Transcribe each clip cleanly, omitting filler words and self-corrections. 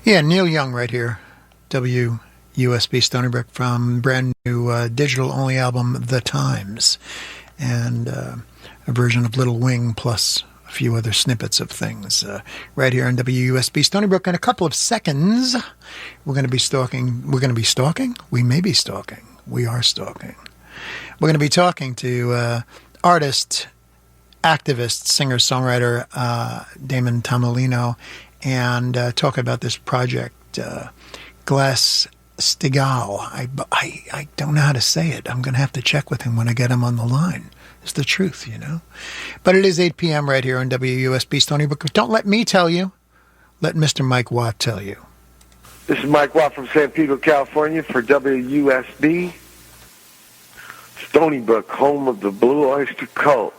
Yeah, Neil Young right here. WUSB Stony Brook from brand new digital-only album, The Times. And a version of Little Wing plus a few other snippets of things. Right here on WUSB Stony Brook. In a couple of seconds, we're going to be stalking. We're going to be stalking? We may be stalking. We are stalking. We're going to be talking to artist, activist, singer-songwriter Damon Tomolino, and talk about this project, Glass Steigal. I don't know how to say it. I'm going to have to check with him when I get him on the line. It's the truth, you know. But it is 8 p.m. right here on WUSB Stony Brook. Don't let me tell you. Let Mr. Mike Watt tell you. This is Mike Watt from San Pedro, California for WUSB Stony Brook, home of the Blue Oyster Cult.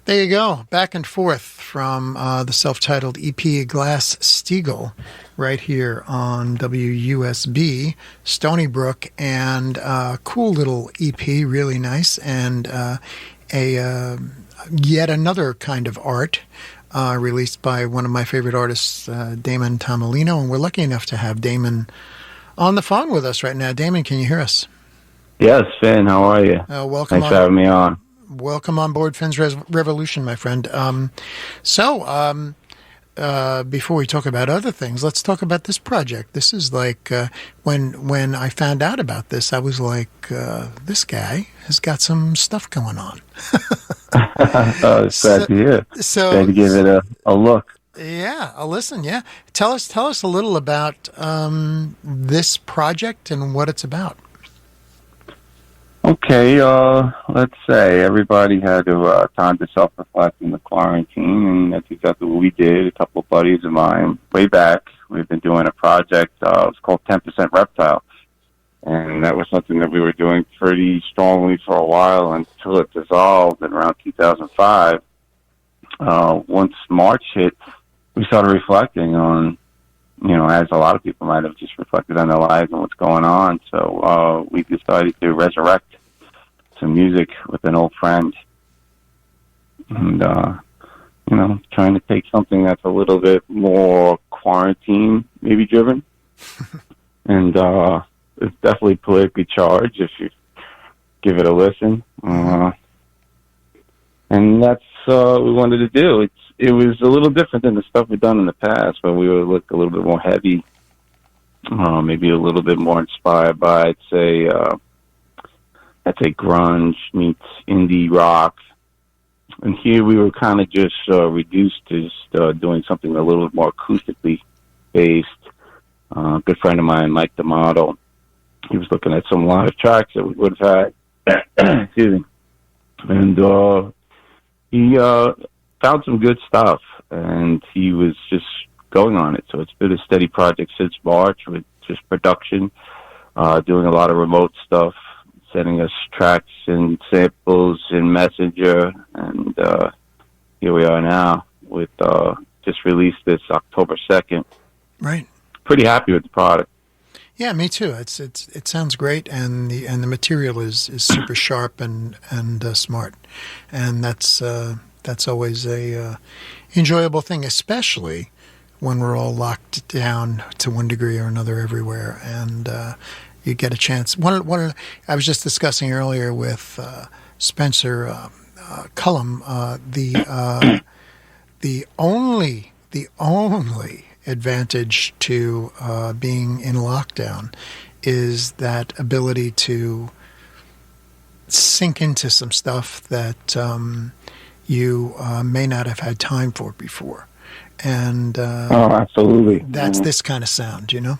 There you go. Back and forth from the self-titled EP Glass Steigal right here on WUSB Stony Brook, and cool little EP, really nice, and yet another kind of art released by one of my favorite artists, Damon Tomolino, and we're lucky enough to have Damon on the phone with us right now. Damon, can you hear us? Yes, Finn, how are you? Welcome. Thanks for having me on. Welcome on board Finn's Revolution, my friend. Before we talk about other things, let's talk about this project. This is like, when I found out about this, I was like, this guy has got some stuff going on. It's glad to hear. So, glad to give it a look. Yeah, a listen, yeah. Tell us a little about this project and what it's about. Okay, let's say everybody had time to self-reflect in the quarantine, and that's exactly what we did. A couple of buddies of mine, way back, we've been doing a project, it's called 10% Reptile, and that was something that we were doing pretty strongly for a while until it dissolved in around 2005. Once March hit, we started reflecting on, as a lot of people might have just reflected on their lives and what's going on. So we decided to resurrect some music with an old friend, and trying to take something that's a little bit more quarantine maybe driven. And it's definitely politically charged if you give it a listen. And that's what we wanted to do. It was a little different than the stuff we've done in the past, where we would look a little bit more heavy, maybe a little bit more inspired by, I'd say grunge meets indie rock. And here we were kind of just reduced to just doing something a little bit more acoustically based. A good friend of mine, Mike D'Amato, he was looking at some live tracks that we would have had. Excuse me. And he found some good stuff, and he was just going on it. So it's been a steady project since March with just production, doing a lot of remote stuff, sending us tracks and samples in Messenger, and here we are now with just released this October 2nd. Right. Pretty happy with the product. Yeah, me too. It sounds great, and the material is super sharp and smart, and that's always a enjoyable thing, especially when we're all locked down to one degree or another everywhere, and you get a chance. I was just discussing earlier with Spencer Cullum the only advantage to being in lockdown is that ability to sink into some stuff that you may not have had time for before. And oh, absolutely. That's this kind of sound, you know?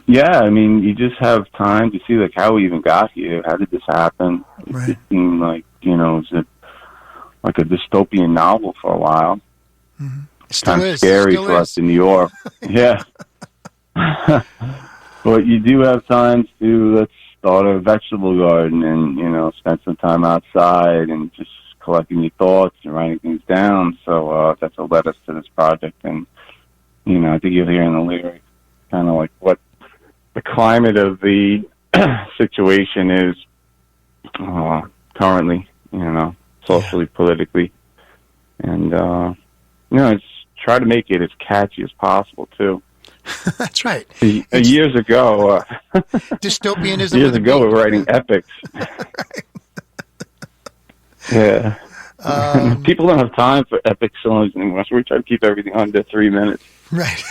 Yeah, I mean, you just have time to see, like, how we even got here. How did this happen? Right. It seemed like, it was like a dystopian novel for a while. Mm-hmm. Kind of scary for us in New York. Yeah. But you do have time to, let's start a vegetable garden and, spend some time outside and just collecting your thoughts and writing things down. So that's what led us to this project. And, I think you'll hear in the lyrics kind of like what the climate of the situation is currently, socially, politically. And, it's try to make it as catchy as possible, too. That's right. Years ago, dystopianism. Years ago, we were writing epics. Right. Yeah. People don't have time for epic songs anymore, so we try to keep everything under 3 minutes. Right.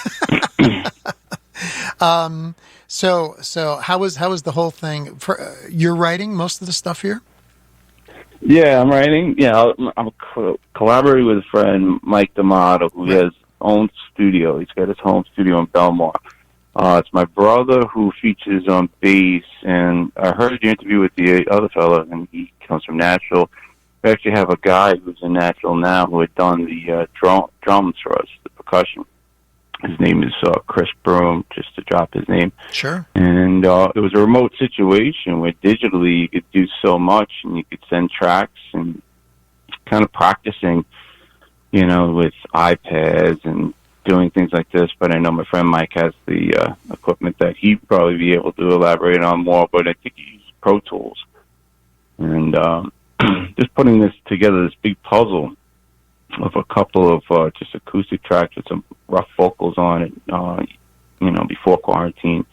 So how was the whole thing? You're writing most of the stuff here? Yeah, I'm writing. Yeah, I'm collaborating with a friend, Mike D'Amato, who has his own studio. He's got his home studio in Belmar. It's my brother who features on bass, and I heard your interview with the other fella, and he comes from Nashville. We actually have a guy who's in Nashville now who had done the drums for us, the percussion. His name is Chris Broom, just to drop his name. Sure. And it was a remote situation where digitally you could do so much, and you could send tracks and kind of practicing, with iPads and doing things like this. But I know my friend Mike has the equipment that he'd probably be able to elaborate on more, but I think he uses Pro Tools. And just putting this together, this big puzzle of a couple of just acoustic tracks with some rough vocals on it, before quarantine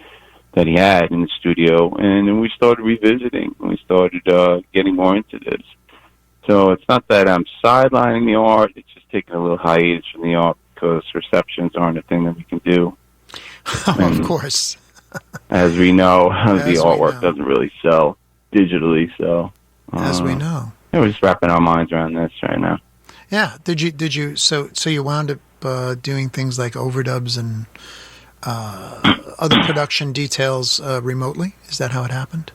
that he had in the studio. And then we started revisiting, and we started getting more into this. So it's not that I'm sidelining the art, it's just taking a little hiatus from the art because receptions aren't a thing that we can do. Of course. As we know, the artwork doesn't really sell digitally, so... As we know. Yeah, we're just wrapping our minds around this right now. Yeah. Did you? So you wound up doing things like overdubs and other production details remotely? Is that how it happened?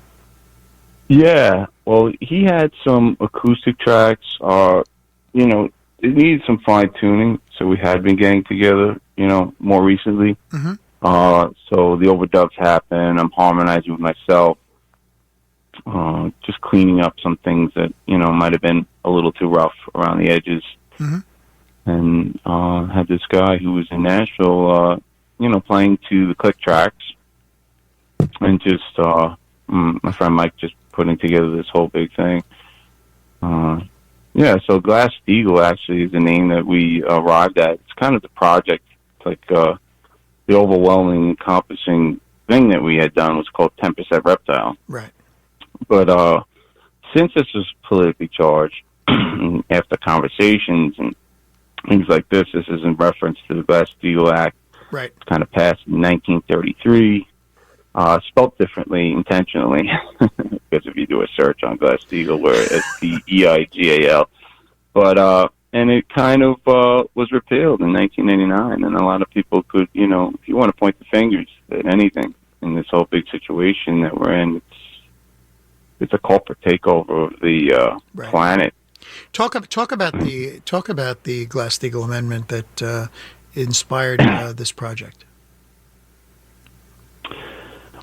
Yeah. Well, he had some acoustic tracks. It needed some fine tuning, so we had been getting together. More recently. Mm-hmm. So the overdubs happened. I'm harmonizing with myself. Just cleaning up some things that, might have been a little too rough around the edges. Mm-hmm. And had this guy who was in Nashville, playing to the click tracks. And just, my friend Mike just putting together this whole big thing. Yeah, so Glass Steigal actually is the name that we arrived at. It's kind of the project. It's like the overwhelming, encompassing thing that we had done was called 10% Reptile. Right. But since this was politically charged, after conversations and things like this is in reference to the Glass-Steagall Act. Right. It's kind of passed in 1933, spelled differently intentionally, because if you do a search on Glass-Steagall, where it's Steigal. But, and it kind of was repealed in 1989, and a lot of people could, you know, if you want to point the fingers at anything in this whole big situation that we're in, it's a corporate takeover of the planet. Talk about the Glass-Steagall Amendment that inspired this project.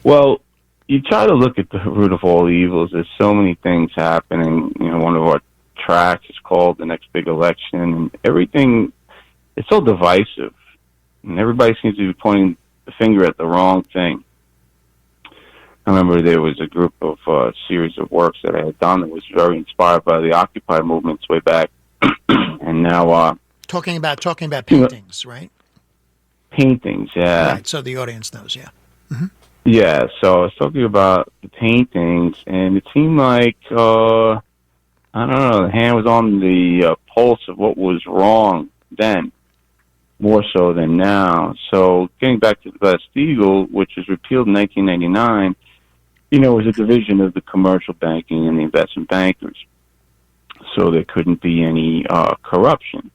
Well, you try to look at the root of all evils. There's so many things happening. You know, one of our tracks is called "The Next Big Election," and everything. It's so divisive, and everybody seems to be pointing the finger at the wrong thing. I remember there was a group of series of works that I had done that was very inspired by the Occupy movements way back, and now talking about paintings, right? Paintings, yeah. Right. So the audience knows, yeah. Mm-hmm. Yeah. So I was talking about the paintings, and it seemed like I don't know, the hand was on the pulse of what was wrong then, more so than now. So getting back to the Glass-Steagall, which was repealed in 1999. You know, it was a division of the commercial banking and the investment bankers. So there couldn't be any corruption.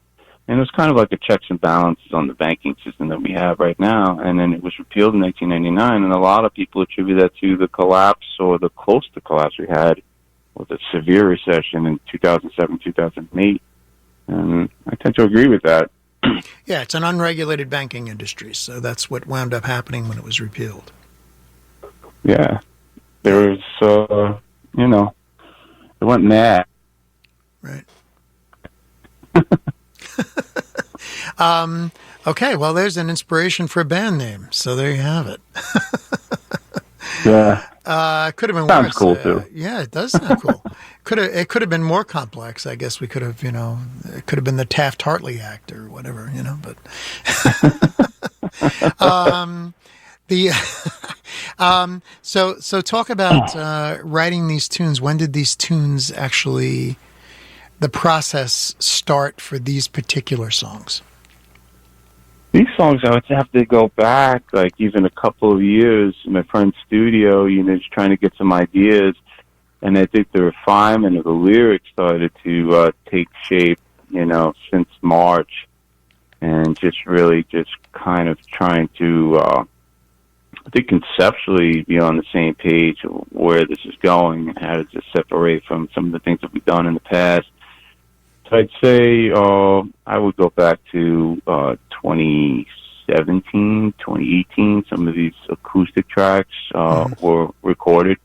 And it was kind of like a checks and balances on the banking system that we have right now. And then it was repealed in 1999, and a lot of people attribute that to the collapse or the close to collapse we had with a severe recession in 2007, 2008. And I tend to agree with that. Yeah, it's an unregulated banking industry, so that's what wound up happening when it was repealed. Yeah. There was, you know, it went mad. Right. Okay, well, there's an inspiration for a band name, so there you have it. Yeah. Could have been Sounds worse. cool, too. Yeah, it does sound cool. It could have been more complex. I guess we could have, you know, it could have been the Taft-Hartley Act or whatever, you know, but... So talk about writing these tunes. When did these tunes actually, the process start for these particular songs? These songs, I would have to go back, like, even a couple of years in my friend's studio, you know, just trying to get some ideas. And I think the refinement of the lyrics started to take shape, you know, since March. And just really just kind of trying to... I think conceptually be on the same page of where this is going and how to just separate from some of the things that we've done in the past. So I'd say I would go back to 2017, 2018. Some of these acoustic tracks were recorded.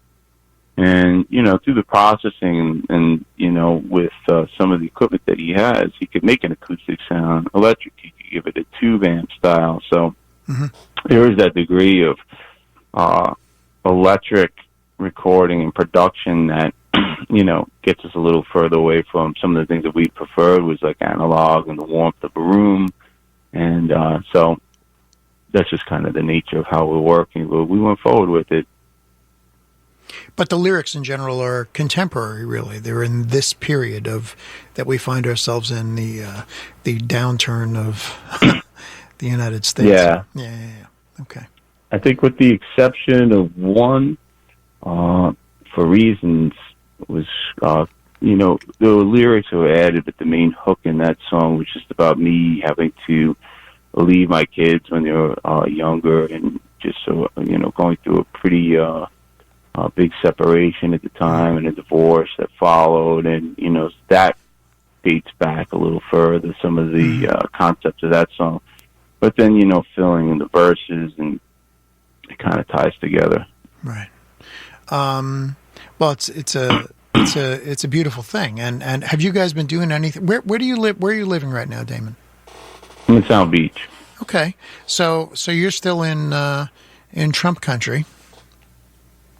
And, you know, through the processing and you know, with some of the equipment that he has, he could make an acoustic sound electric. He could give it a tube amp style. So there is that degree of electric recording and production that, you know, gets us a little further away from some of the things that we preferred, was like analog and the warmth of a room. And so that's just kind of the nature of how we're working. But we went forward with it. But the lyrics in general are contemporary, really. They're in this period of that we find ourselves in, the downturn of the United States. Yeah. Okay. I think with the exception of one, for reasons, was, you know, the lyrics were added, but the main hook in that song was just about me having to leave my kids when they were younger, and just so, you know, going through a pretty big separation at the time and a divorce that followed, and, you know, that dates back a little further, some of the concepts of that song. But then, you know, filling in the verses, and it kind of ties together. Right. Well, it's a beautiful thing. And have you guys been doing anything? Where do you live? Where are you living right now, Damon? I'm in South Beach. Okay. So you're still in Trump country.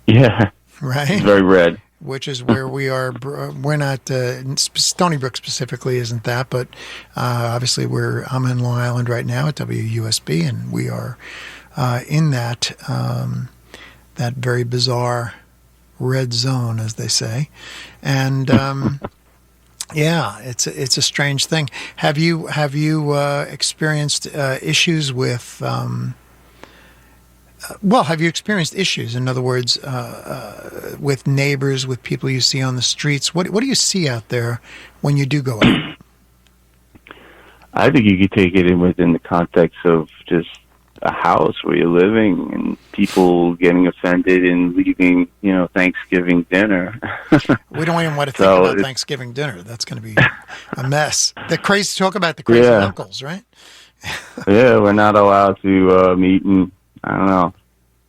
Yeah. Right. It's very red. which is where we are. We're not Stony Brook specifically isn't that, but obviously I'm in Long Island right now at WUSB, and we are in that very bizarre red zone, as they say, and yeah, it's a strange thing. Have you experienced issues with? Have you experienced issues? In other words, with neighbors, with people you see on the streets. What do you see out there when you do go out? I think you could take it in within the context of just a house where you're living and people getting offended and leaving, Thanksgiving dinner. We don't even want to think about Thanksgiving dinner. That's going to be a mess. Talk about the crazy uncles, right? Yeah, we're not allowed to meet, and I don't know.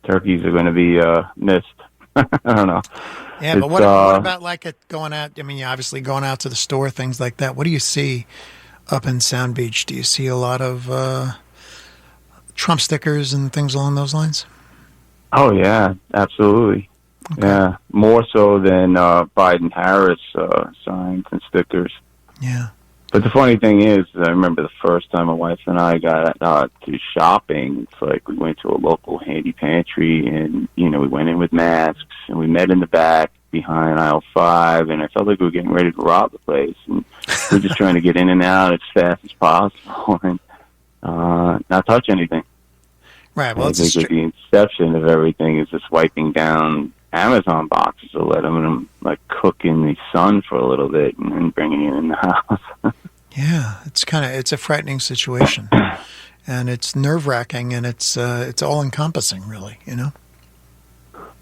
Turkeys are going to be missed. I don't know. Yeah, but what about going out? I mean, obviously going out to the store, things like that. What do you see up in Sound Beach? Do you see a lot of Trump stickers and things along those lines? Oh, yeah, absolutely. Okay. Yeah, more so than Biden-Harris signs and stickers. Yeah. But the funny thing is, I remember the first time my wife and I got to shopping. It's like we went to a local handy pantry, and we went in with masks, and we met in the back behind aisle 5, and I felt like we were getting ready to rob the place, and we were just trying to get in and out as fast as possible and not touch anything. Right. Well, I think the inception of everything is just wiping down Amazon boxes to let them cook in the sun for a little bit and then bringing it in the house. Yeah, it's a frightening situation, and it's nerve-wracking, and it's all-encompassing, really.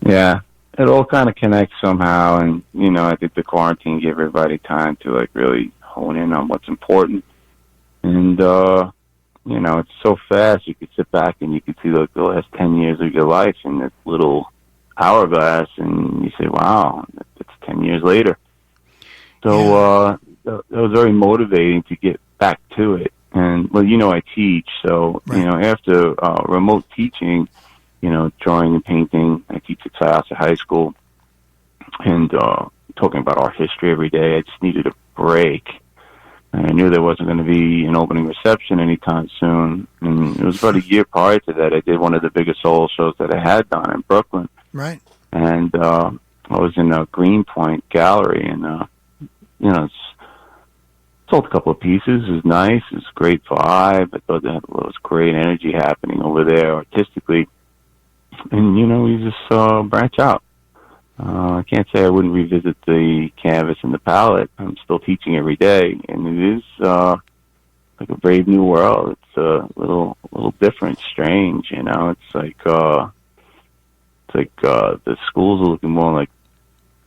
Yeah, it all kind of connects somehow, and I think the quarantine gave everybody time to really hone in on what's important, and it's so fast. You could sit back and you could see the last 10 years of your life in this little hourglass, and you say, wow, it's 10 years later. So it was very motivating to get back to it. And, I teach, so, right. After remote teaching, drawing and painting, I teach at Syosset High School, and talking about art history every day, I just needed a break. And I knew there wasn't going to be an opening reception anytime soon. And it was about a year prior to that, I did one of the biggest solo shows that I had done in Brooklyn. Right. And I was in a Greenpoint gallery, and sold a couple of pieces. It was nice. It was a great vibe. I thought there was great energy happening over there artistically. And, we just branch out. I can't say I wouldn't revisit the canvas and the palette. I'm still teaching every day, and it is like a brave new world. It's a little different, strange, It's like the schools are looking more like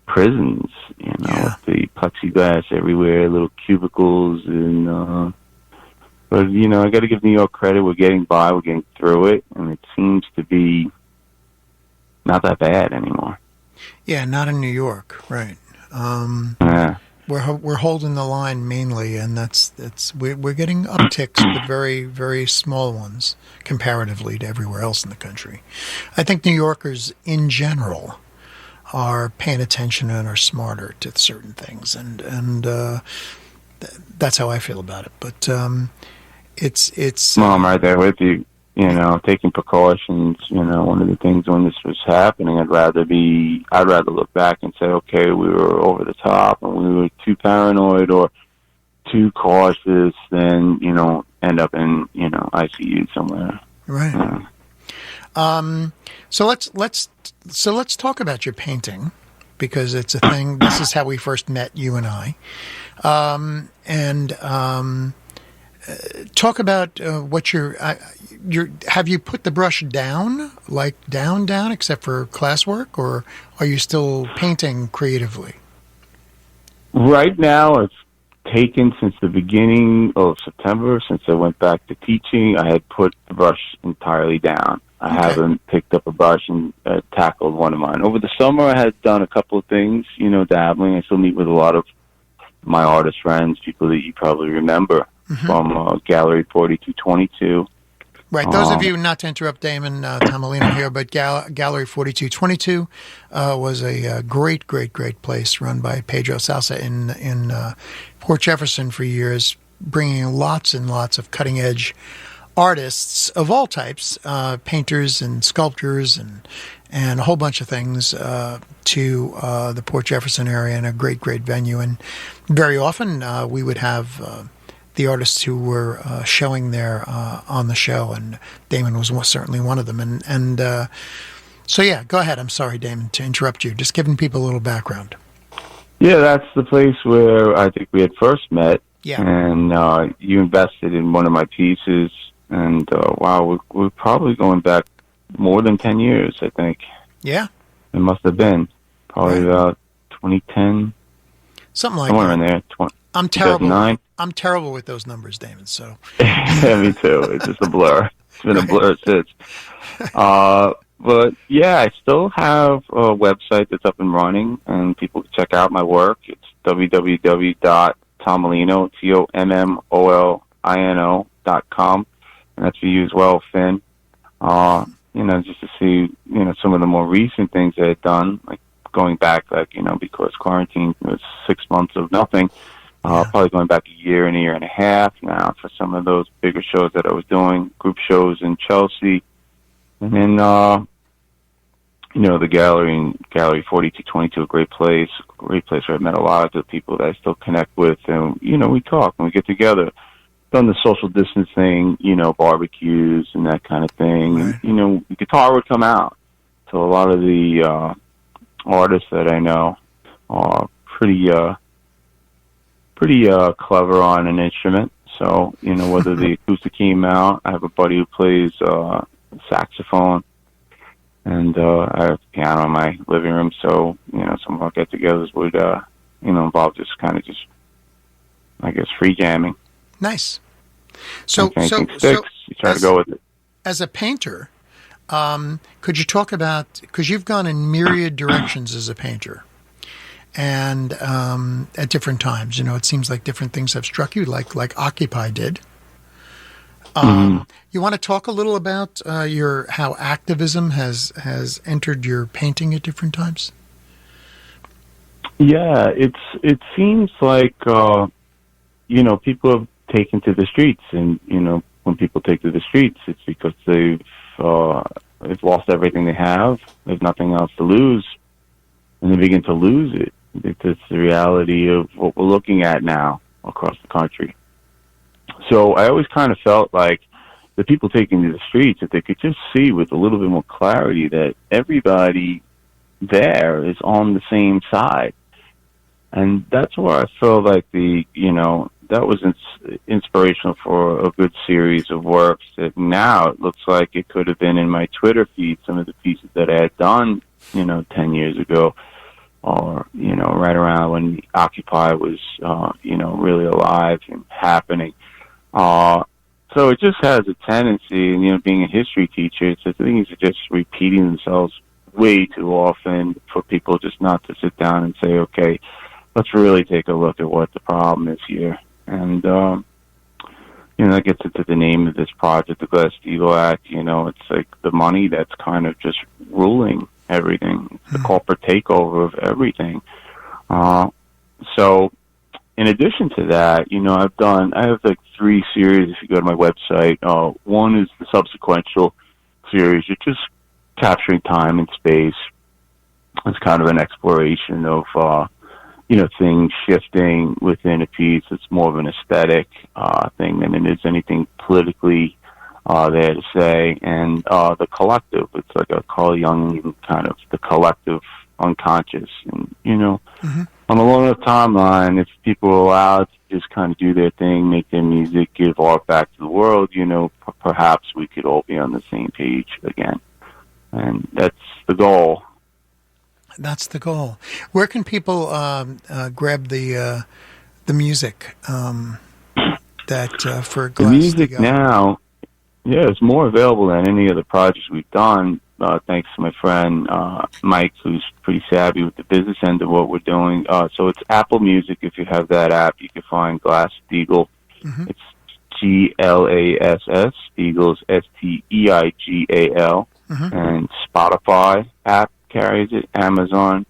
prisons, Yeah. with the plexiglass everywhere, little cubicles, and but I got to give New York credit. We're getting by, we're getting through it, and it seems to be not that bad anymore. Yeah, not in New York, right? Yeah. We're holding the line mainly, and we're getting upticks, but very, very small ones comparatively to everywhere else in the country. I think New Yorkers in general are paying attention and are smarter to certain things, and that's how I feel about it. But it's. Well, I'm right there with you. Taking precautions. One of the things when this was happening, I'd rather look back and say, okay, we were over the top and we were too paranoid or too cautious than, end up in, ICU somewhere. Right. So let's talk about your painting, because it's a thing. This is how we first met, you and I. Talk about what have you put the brush down, down, except for classwork, or are you still painting creatively? Right now, it's taken since the beginning of September, since I went back to teaching. I had put the brush entirely down. I haven't picked up a brush and tackled one of mine. Over the summer, I had done a couple of things, dabbling. I still meet with a lot of my artist friends, people that you probably remember from Gallery 4222. Right. Those of you, not to interrupt Damon Tomolino here, but Gallery 4222 was a great place run by Pedro Salsa in Port Jefferson for years, bringing lots and lots of cutting-edge artists of all types, painters and sculptors and a whole bunch of things to the Port Jefferson area, in a great venue. And very often we would have the artists who were showing there on the show, and Damon was certainly one of them. And so, yeah, go ahead. I'm sorry, Damon, to interrupt you. Just giving people a little background. Yeah, that's the place where I think we had first met. Yeah. And you invested in one of my pieces. And, wow, we're probably going back more than 10 years, I think. Yeah. It must have been. Probably about 2010. Something like somewhere that. in there. I'm terrible. 2009. I'm terrible with those numbers, Damon. So. Yeah, me too. It's just a blur. It's been a blur since. But yeah, I still have a website that's up and running, and people can check out my work. It's www.tomolino, TOMMOLINO.com, and that's for you as well, Finn. Just to see, some of the more recent things that I've done, like going back, because quarantine was 6 months of nothing. Probably going back a year and a half now for some of those bigger shows that I was doing, group shows in Chelsea. And then, the gallery 4222, a great place where I met a lot of the people that I still connect with. And, we talk and we get together. Done the social distancing, barbecues and that kind of thing. Right. And, the guitar would come out. So a lot of the artists that I know are pretty clever on an instrument. So, whether the acoustic came out, I have a buddy who plays saxophone, and I have a piano in my living room. So, some of our get-togethers would, involve just free jamming. Nice. So you try to go with it. As a painter, could you talk about, because you've gone in myriad directions as a painter, and at different times, it seems like different things have struck you, like Occupy did. You want to talk a little about how activism has entered your painting at different times? Yeah, it seems like people have taken to the streets, and when people take to the streets, it's because they've lost everything they have. There's nothing else to lose, and they begin to lose it. It's the reality of what we're looking at now across the country. So I always kind of felt like the people taking to the streets, if they could just see with a little bit more clarity that everybody there is on the same side. And that's where I feel like that was inspirational for a good series of works that now it looks like it could have been in my Twitter feed, some of the pieces that I had done, 10 years ago, or, right around when Occupy was, really alive and happening. So it just has a tendency, and, being a history teacher, it's the things are just repeating themselves way too often for people just not to sit down and say, okay, let's really take a look at what the problem is here. And, that gets into the name of this project, the Steigal Act. It's like the money that's kind of just ruling everything. It's the corporate takeover of everything. So in addition to that, I have like 3 series if you go to my website. One is the subsequential series. You're just capturing time and space. It's kind of an exploration of, things shifting within a piece. It's more of an aesthetic thing than it is anything politically there to say. And the collective, it's like a Carl Jung kind of the collective unconscious. And, on a long enough timeline, if people are allowed to just kind of do their thing, make their music, give art back to the world, perhaps we could all be on the same page again. And that's the goal. That's the goal. Where can people grab the music that for Glass? The music now, it's more available than any of the projects we've done. Thanks to my friend Mike, who's pretty savvy with the business end of what we're doing. So it's Apple Music. If you have that app, you can find Glass Steigal. Mm-hmm. It's Steigal, Steigal's Steigal, and Spotify app carries it, Amazon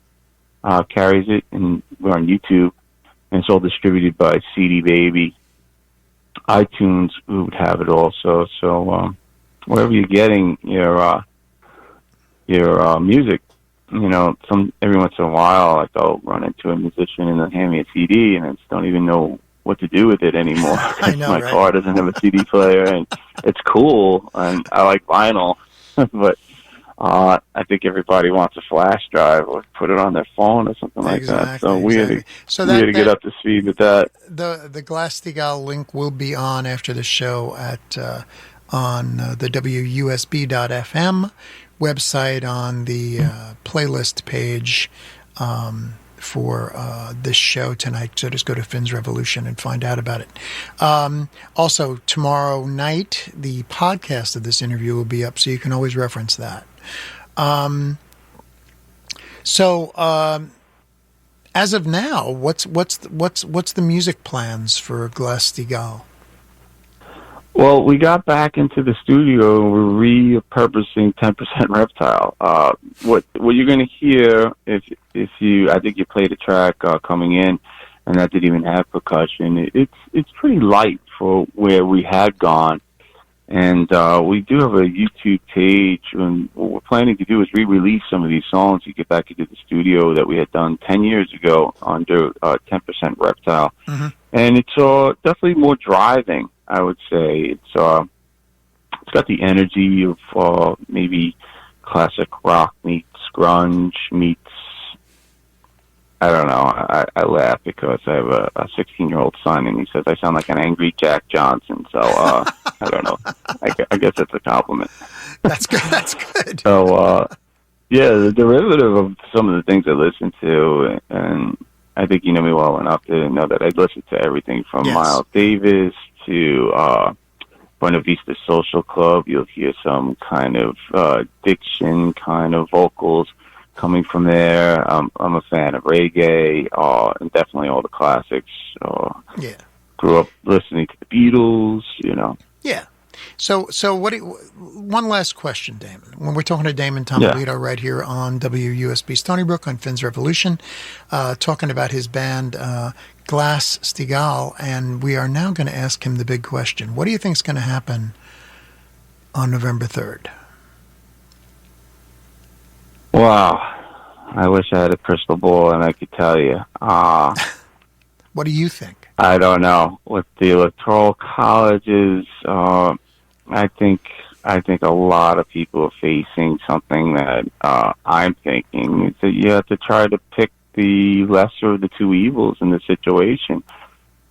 carries it, and we're on YouTube, and it's all distributed by CD Baby. iTunes would have it also, so wherever you're getting your music, every once in a while, like, I'll run into a musician and they'll hand me a CD, and I just don't even know what to do with it anymore. I know, My right? car doesn't have a CD player, and it's cool, and I like vinyl, but I think everybody wants a flash drive or put it on their phone or something like that. So we had to get up to speed with that. The Glass-Steagall link will be on after the show on the WUSB.FM website on the playlist page for this show tonight. So just go to Finn's Revolution and find out about it. Also, tomorrow night, the podcast of this interview will be up, so you can always reference that. As of now, what's the music plans for Glass-Steagall? Well, we got back into the studio. We're repurposing 10% Reptile. What you're going to hear I think you played a track coming in, and that didn't even have percussion. It's pretty light for where we had gone, and we do have a YouTube page. And what we're planning to do is re-release some of these songs to get back into the studio that we had done 10 years ago under 10% Reptile, and it's definitely more driving. I would say it's got the energy of maybe classic rock meets grunge meets. I don't know. I laugh because I have a 16-year-old son, and he says I sound like an angry Jack Johnson. So I don't know. I guess that's a compliment. That's good. That's good. So yeah, the derivative of some of the things I listen to, and I think you know me well enough to know that I listen to everything from Miles Davis to Buena Vista Social Club. You'll hear some kind of diction, kind of vocals coming from there. I'm a fan of reggae, and definitely all the classics. Grew up listening to the Beatles, Yeah. So one last question, Damon. When we're talking to Damon Tomolino right here on WUSB Stony Brook on Finn's Revolution, talking about his band Glass-Steagall, and we are now going to ask him the big question. What do you think is going to happen on November 3rd? Wow. I wish I had a crystal ball and I could tell you. What do you think? I don't know. With the electoral colleges, I think a lot of people are facing something that I'm thinking is that you have to try to pick the lesser of the two evils in the situation.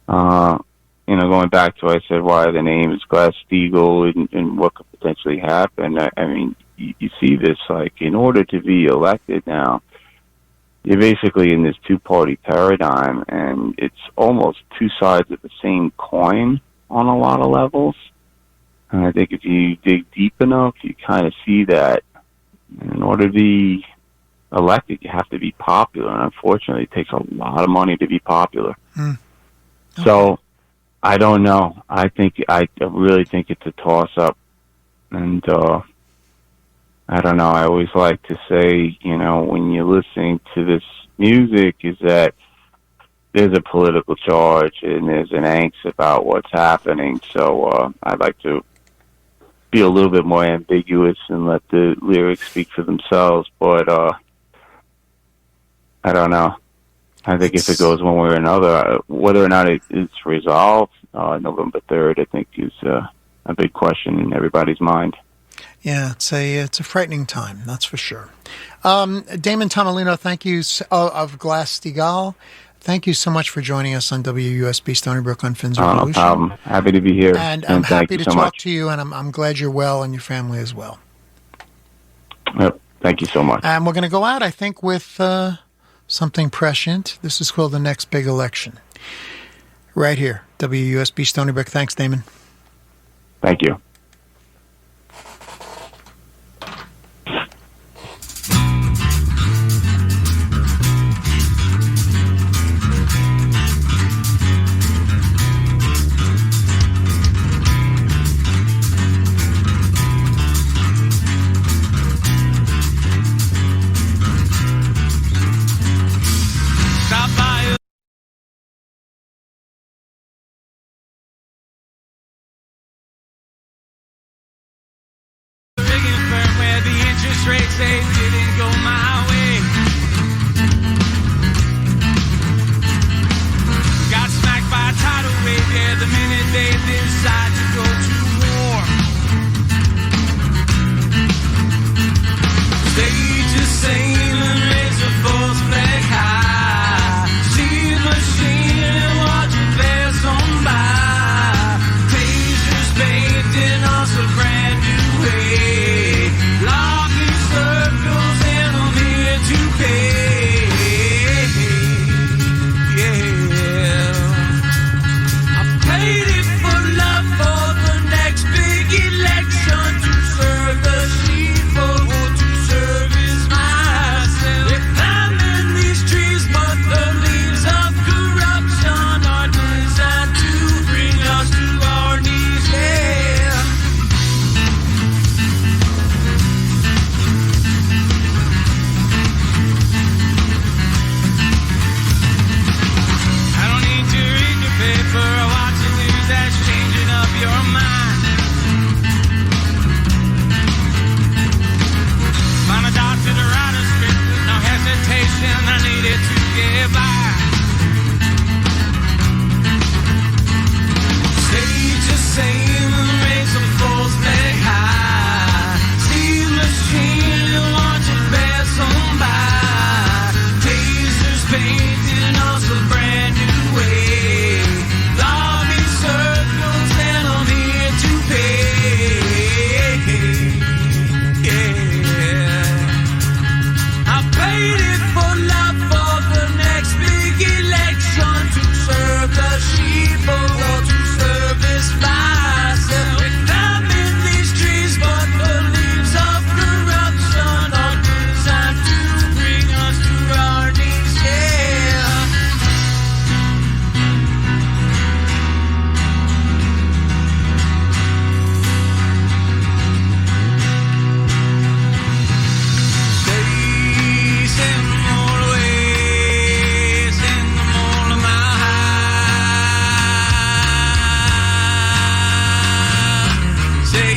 Going back to what I said, why the name is Glass-Steagall and what could potentially happen. I mean, you see this, like, in order to be elected now, you're basically in this two-party paradigm, and it's almost two sides of the same coin on a lot of levels. And I think if you dig deep enough, you kind of see that in order to be elected, you have to be popular. And unfortunately, it takes a lot of money to be popular. Okay. So I don't know. I really think it's a toss-up. And I don't know. I always like to say, when you're listening to this music, is that there's a political charge and there's an angst about what's happening. So I'd like to be a little bit more ambiguous and let the lyrics speak for themselves. But I don't know. I think if it goes one way or another, whether or not it's resolved November 3rd, I think is a big question in everybody's mind. Yeah, it's a frightening time, that's for sure. Damon Tomolino, thank you, of Glass-Steagall. Thank you so much for joining us on WUSB Stony Brook on Finn's Revolution. No problem. Happy to be here. And I'm happy to so talk much. to you, and I'm glad you're well and your family as well. Yep. Thank you so much. And we're going to go out, I think, with something prescient. This is called The Next Big Election. Right here, WUSB Stony Brook. Thanks, Damon. Thank you. trade say didn't go my way. Got smacked by a tidal wave, yeah, the minute they decide to go to war. Stage a sailing, raise a false flag high. See the machine and watch it pass on by. Tasers painting us a brand new way. Locking circles and I'm here to pay. Yeah. I paid it for love for the next big election to serve the sheep or to service myself. If I'm in these trees, but the leaves of corruption are designed to bring us to our knees, yeah. I don't need to read the paper or watch the news that's changing up your mind. Find a doctor to write a script with no hesitation, I need it to get by. Stage a sailing, raise a false flag high. See the machine and watch it pass on by. Tasers painting us a brand new way. Lobby circles and I'm here to pay. Yeah. I paid it for love for the next big election to serve the sheep or to service myself. I'm in these trees, but the leaves of corruption are designed to bring us to our knees, yeah. Send them all away, send them all to my house. Say